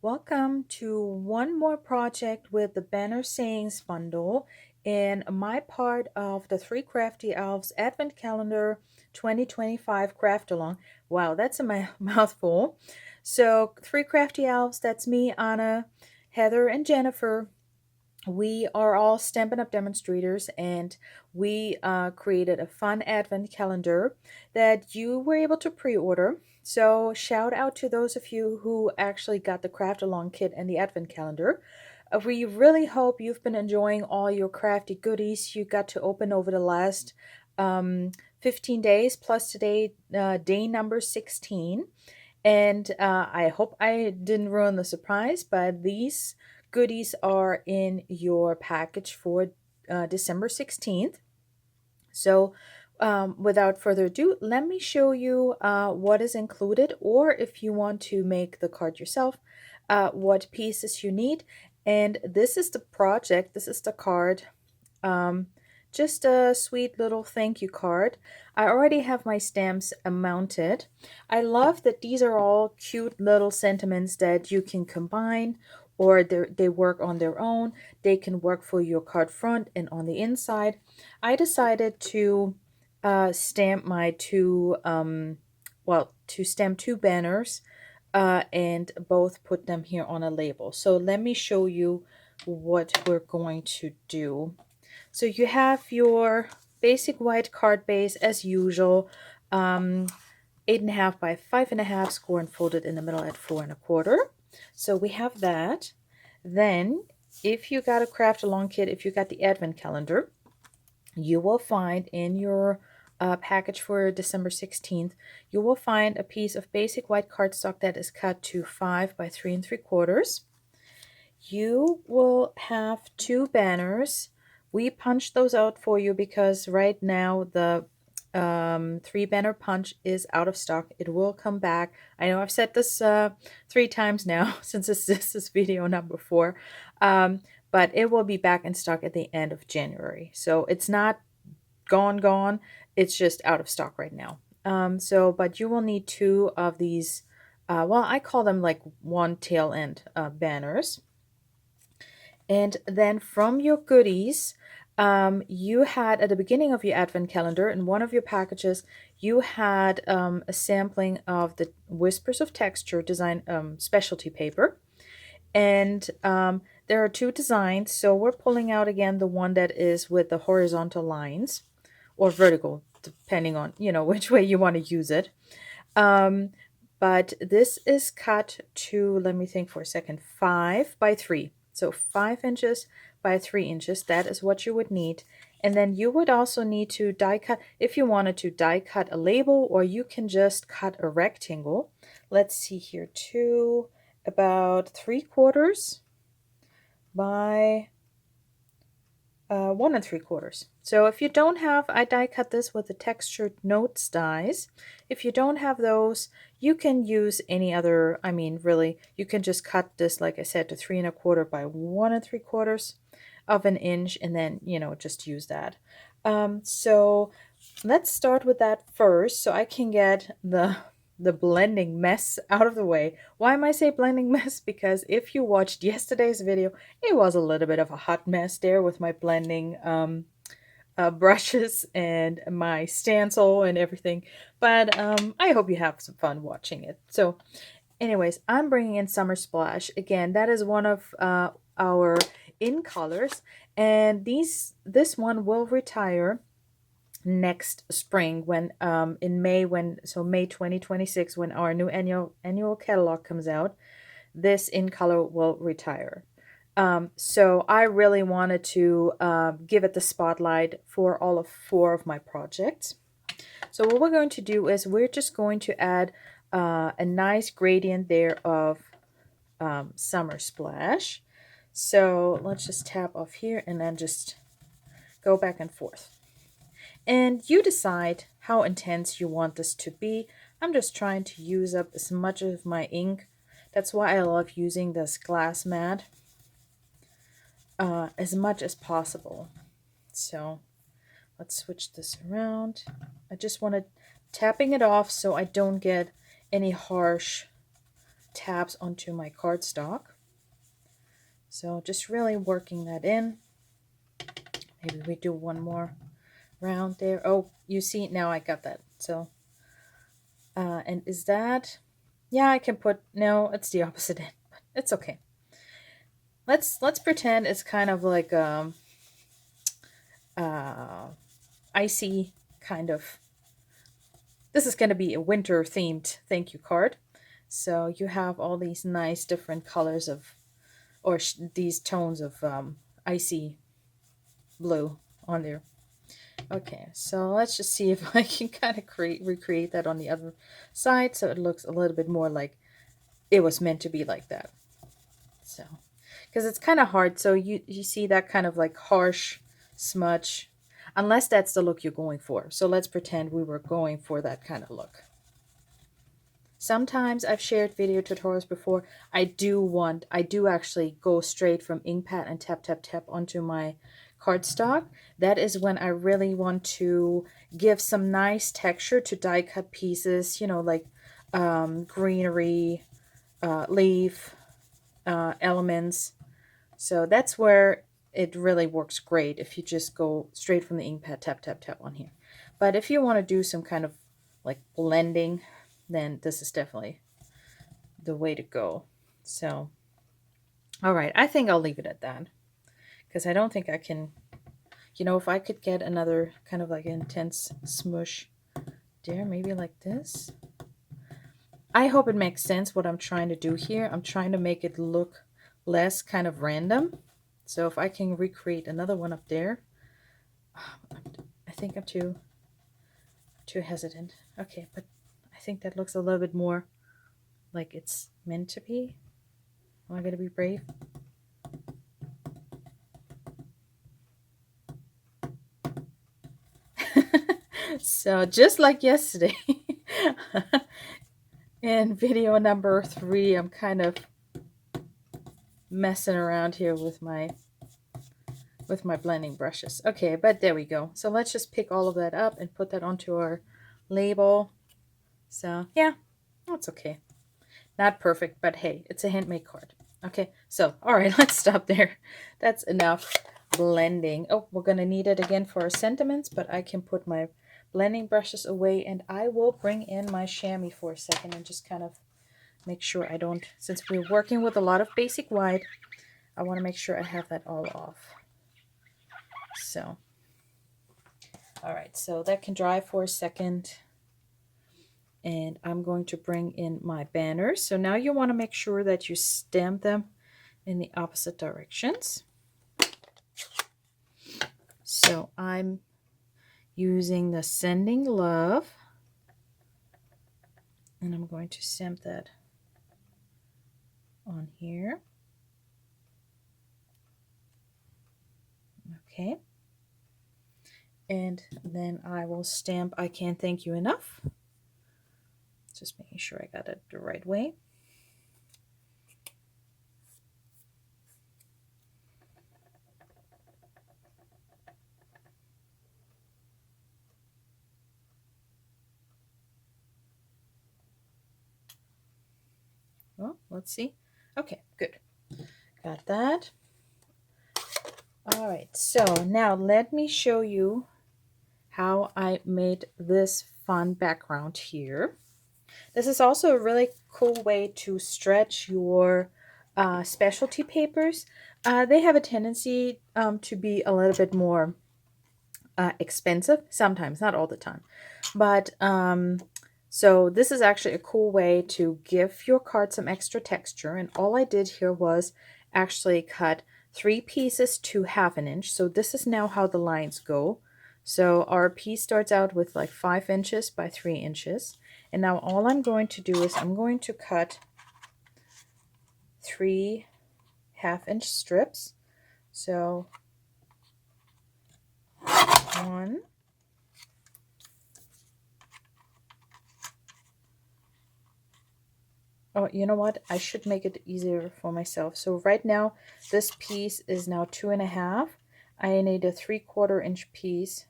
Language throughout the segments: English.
Welcome to one more project with the Banner Sayings bundle in my part of the Three Crafty Elves Advent Calendar 2025 Craft Along. Wow, that's a mouthful. So, Three Crafty Elves, that's me, Anna, Heather, and Jennifer. We are all Stampin' Up! Demonstrators, and we created a fun advent calendar that you were able to pre-order. So shout out to those of you who actually got the craft along kit and the advent calendar. We really hope you've been enjoying all your crafty goodies you got to open over the last 15 days plus today, day number 16. And I hope I didn't ruin the surprise, but these goodies are in your package for December 16th. So without further ado, let me show you what is included, or if you want to make the card yourself, what pieces you need. And this is the project, this is the card. Just a sweet little thank you card. I already have my stamps mounted. I love that these are all cute little sentiments that you can combine, or they work on their own. They can work for your card front and on the inside. I decided to stamp my to stamp two banners and both put them here on a label. So let me show you what we're going to do. So you have your basic white card base as usual, 8.5 by 5.5, score and folded in the middle at 4.25. So we have that. Then if you got a craft along kit, if you got the advent calendar, you will find in your package for December 16th, you will find a piece of basic white cardstock that is cut to 5 by 3.75. You will have two banners. We punched those out for you because right now the three banner punch is out of stock. It will come back. I know I've said this 3 times now since this is video number 4, but it will be back in stock at the end of January. So it's not gone. It's just out of stock right now. But you will need two of these. I call them like one tail end banners. And then from your goodies, you had at the beginning of your advent calendar in one of your packages, you had a sampling of the Whispers of Texture design specialty paper. And there are two designs. So we're pulling out again the one that is with the horizontal lines or vertical, depending on, which way you want to use it. But this is cut to, let me think for a second, 5 by 3. So 5 inches by 3 inches, that is what you would need. And then you would also need to die cut, if you wanted to die cut a label, or you can just cut a rectangle. Let's see here, about 3/4 by 1 3/4. So if you don't have, I die cut this with the textured notes dies. If you don't have those, you can use any other, really, you can just cut this, like I said, to 3 1/4 by 1 3/4 of an inch, and then, just use that. So let's start with that first, so I can get the blending mess out of the way. Why am I say blending mess? Because if you watched yesterday's video, it was a little bit of a hot mess there with my blending brushes and my stencil and everything. But I hope you have some fun watching it. So anyways, I'm bringing in Summer Splash. Again, that is one of our in colors. And this one will retire next spring when in May, May 2026, when our new annual catalog comes out, this in color will retire. So I really wanted to give it the spotlight for all of 4 of my projects. So what we're going to do is we're just going to add a nice gradient there of Summer Splash. So let's just tap off here and then just go back and forth. And you decide how intense you want this to be. I'm just trying to use up as much of my ink. That's why I love using this glass mat as much as possible. So let's switch this around. I just want to tapping it off so I don't get any harsh tabs onto my cardstock. So just really working that in. Maybe we do one more round there. Oh, you see, now I got that. So, and is that, yeah, I can put, no, it's the opposite end, but it's okay. Let's pretend it's kind of like icy kind of, this is going to be a winter themed thank you card. So you have all these nice different colors of, or these tones of icy blue on there. Okay, so let's just see if I can kind of recreate that on the other side so it looks a little bit more like it was meant to be like that. So, because it's kind of hard, so you see that kind of like harsh smudge, unless that's the look you're going for. So let's pretend we were going for that kind of look. Sometimes I've shared video tutorials before. I do actually go straight from ink pad and tap, tap, tap onto my cardstock. That is when I really want to give some nice texture to die cut pieces, you know, like greenery, leaf, elements. So that's where it really works great if you just go straight from the ink pad, tap, tap, tap on here. But if you want to do some kind of like blending, then this is definitely the way to go. So, all right, I think I'll leave it at that because I don't think I can, you know, if I could get another kind of like intense smush there, maybe like this. I hope it makes sense what I'm trying to do here. I'm trying to make it look less kind of random. So if I can recreate another one up there, I think I'm too hesitant. Okay, but I think that looks a little bit more like it's meant to be. Am I going to be brave? So just like yesterday, in video number 3, I'm kind of messing around here with my blending brushes. Okay, but there we go. So let's just pick all of that up and put that onto our label. So yeah, that's okay. Not perfect, but hey, it's a handmade card. Okay, so all right, let's stop there. That's enough blending. Oh, we're gonna need it again for our sentiments, but I can put my blending brushes away and I will bring in my chamois for a second and just kind of make sure I don't, since we're working with a lot of basic white, I want to make sure I have that all off. So, all right, so that can dry for a second. And I'm going to bring in my banners. So now you want to make sure that you stamp them in the opposite directions. So I'm using the Sending Love. And I'm going to stamp that on here. Okay. And then I will stamp I Can't Thank You Enough. Just making sure I got it the right way. Well, let's see. Okay, good. Got that. All right, so now let me show you how I made this fun background here. This is also a really cool way to stretch your specialty papers. They have a tendency to be a little bit more expensive sometimes, not all the time. But so this is actually a cool way to give your card some extra texture. And all I did here was actually cut 3 pieces to 1/2 inch. So this is now how the lines go. So our piece starts out with like 5 inches by 3 inches. And now all I'm going to do is I'm going to cut 3 1/2-inch strips. So 1, oh, you know what? I should make it easier for myself. So right now, this piece is now 2.5. I need a 3/4 inch piece.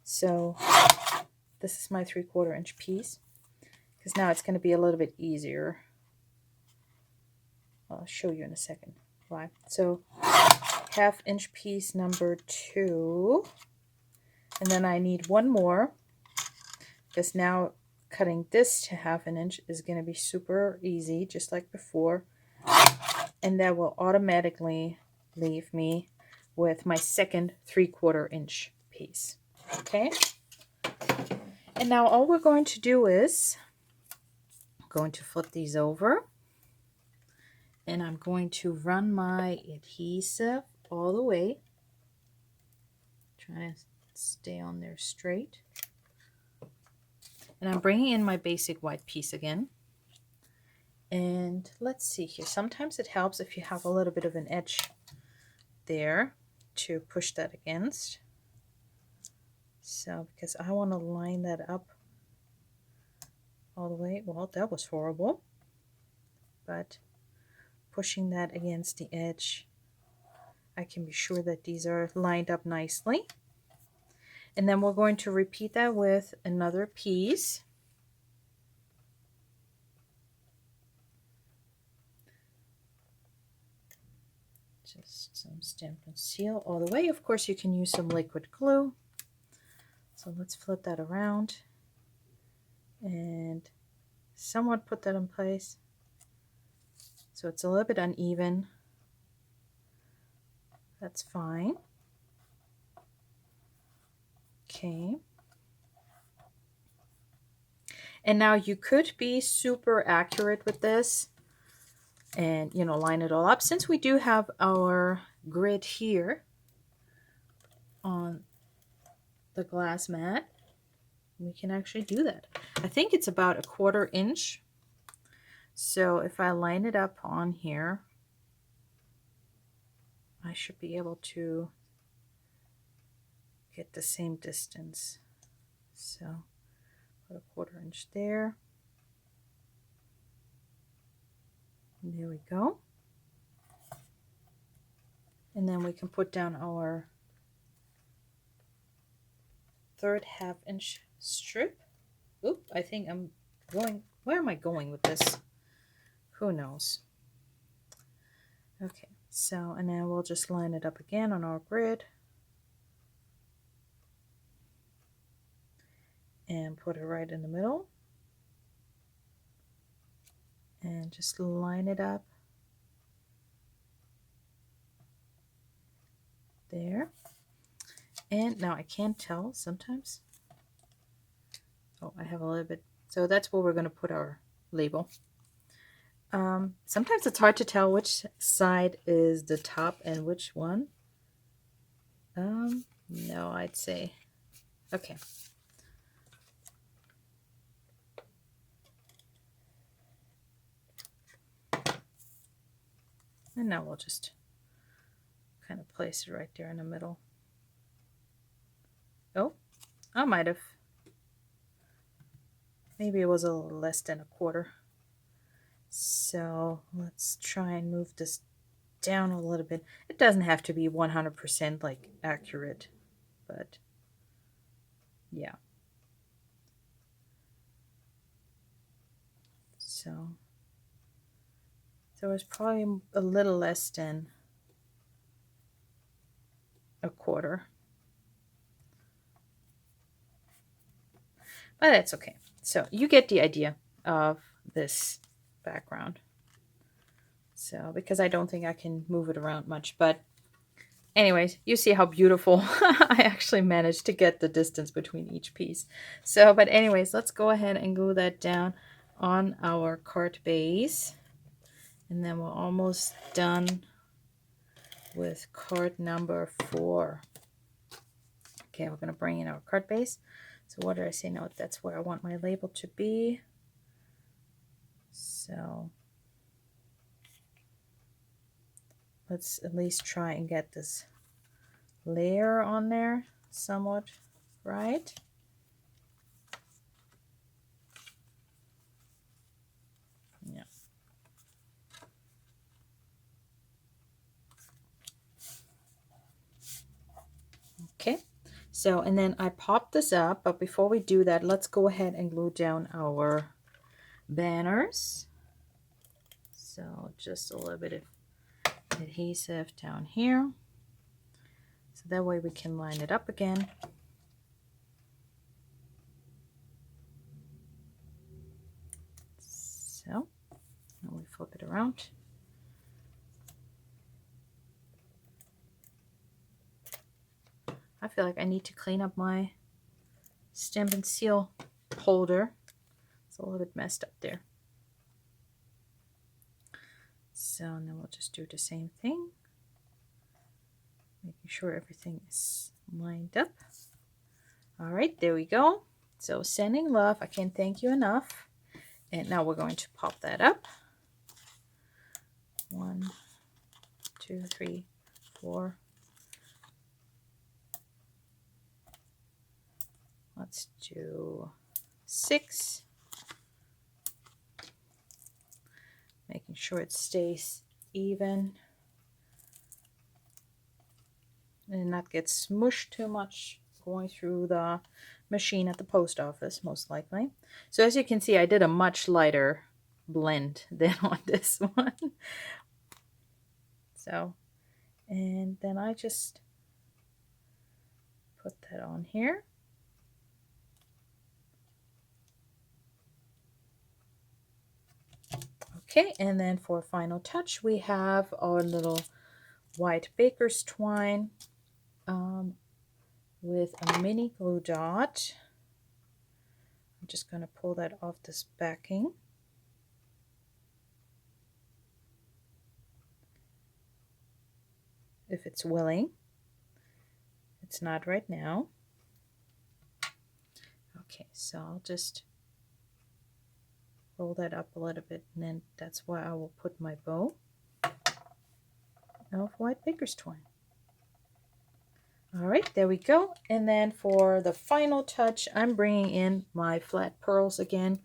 So this is my 3/4 inch piece. Because now it's going to be a little bit easier. I'll show you in a second why. So 1/2 inch piece number 2, and then I need one more, because now cutting this to 1/2 inch is going to be super easy, just like before, and that will automatically leave me with my second 3/4 inch piece. Okay, and now all we're going to do is I'm going to flip these over, and I'm going to run my adhesive all the way, trying to stay on there straight. And I'm bringing in my basic white piece again. And let's see here. Sometimes it helps if you have a little bit of an edge there to push that against. So, because I want to line that up all the way. Well, that was horrible. But pushing that against the edge, I can be sure that these are lined up nicely. And then we're going to repeat that with another piece. Just some Stampin' Seal all the way. Of course, you can use some liquid glue. So let's flip that around and somewhat put that in place. So it's a little bit uneven. That's fine. Okay. And now you could be super accurate with this and, you know, line it all up. Since we do have our grid here on the glass mat, we can actually do that. I think it's about 1/4 inch. So if I line it up on here, I should be able to get the same distance. So put 1/4 inch there. And there we go. And then we can put down our 3rd 1/2 inch strip. Oop, I think I'm going, where am I going with this? Who knows? Okay, so, and then we'll just line it up again on our grid. And put it right in the middle. And just line it up. There. And now I can't tell sometimes. Oh, I have a little bit. So that's where we're going to put our label. Sometimes it's hard to tell which side is the top and which one. No, I'd say. Okay. And now we'll just kind of place it right there in the middle. Oh, I might have. Maybe it was a little less than 1/4. So let's try and move this down a little bit. It doesn't have to be 100% like accurate, but yeah. So it's probably a little less than 1/4. But that's okay. So you get the idea of this background. So, because I don't think I can move it around much, but anyways, you see how beautiful I actually managed to get the distance between each piece. So, but anyways, let's go ahead and glue that down on our card base. And then we're almost done with card number 4. Okay, we're going to bring in our card base. So what did I say? No, that's where I want my label to be. So let's at least try and get this layer on there somewhat right. Yeah. Okay. So, and then I popped this up, but before we do that, let's go ahead and glue down our banners. So just a little bit of adhesive down here. So that way we can line it up again. So, and we flip it around. I feel like I need to clean up my stamp and seal holder. It's a little bit messed up there. So now we'll just do the same thing, making sure everything is lined up. All right, there we go. So sending love, I can't thank you enough. And now we're going to pop that up. 1, 2, 3, 4. Let's do 6. Making sure it stays even and not get smushed too much going through the machine at the post office, most likely. So as you can see, I did a much lighter blend than on this one. So, and then I just put that on here. Okay, and then for final touch, we have our little white baker's twine with a mini glue dot. I'm just going to pull that off this backing. If it's willing. It's not right now. Okay, so I'll just roll that up a little bit, and then that's where I will put my bow of white baker's twine. All right, there we go. And then for the final touch, I'm bringing in my flat pearls again.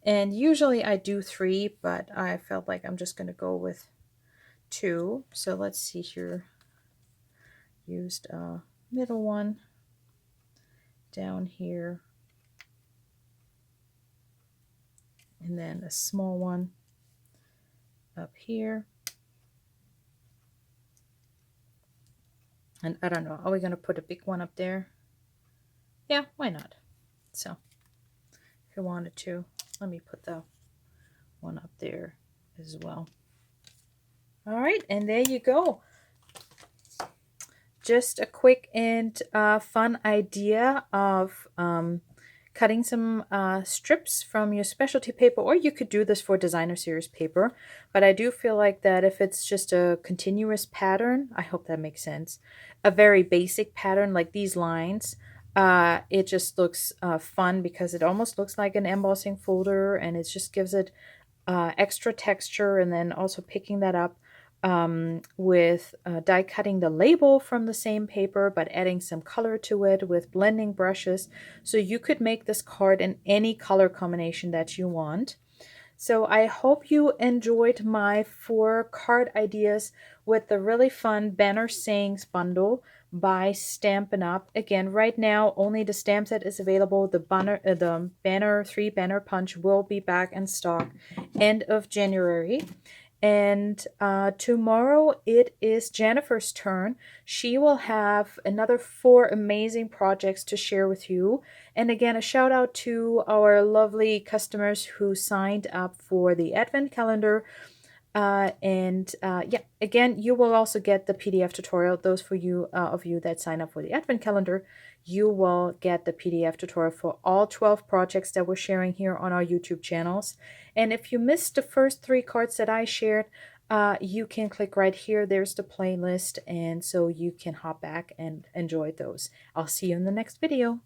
And usually I do 3, but I felt like I'm just going to go with 2. So let's see here. Used a middle one down here. And then a small one up here. And I don't know, are we going to put a big one up there? Yeah, why not? So if you wanted to, let me put the one up there as well. All right, and there you go. Just a quick and fun idea of cutting some strips from your specialty paper, or you could do this for designer series paper. But I do feel like that if it's just a continuous pattern, I hope that makes sense, a very basic pattern like these lines, it just looks fun because it almost looks like an embossing folder, and it just gives it extra texture. And then also picking that up with die cutting the label from the same paper, but adding some color to it with blending brushes. So you could make this card in any color combination that you want. So I hope you enjoyed my 4 card ideas with the really fun Banner Sayings bundle by Stampin' Up. Again, right now only the stamp set is available. The banner 3 banner punch will be back in stock end of January. And tomorrow it is Jennifer's turn. She will have another 4 amazing projects to share with you. And again, a shout out to our lovely customers who signed up for the Advent calendar. Yeah, again, you will also get the PDF tutorial. Those for you of you that sign up for the Advent calendar, you will get the PDF tutorial for all 12 projects that we're sharing here on our YouTube channels. And if you missed the first 3 cards that I shared, you can click right here. There's the playlist, and so you can hop back and enjoy those. I'll see you in the next video.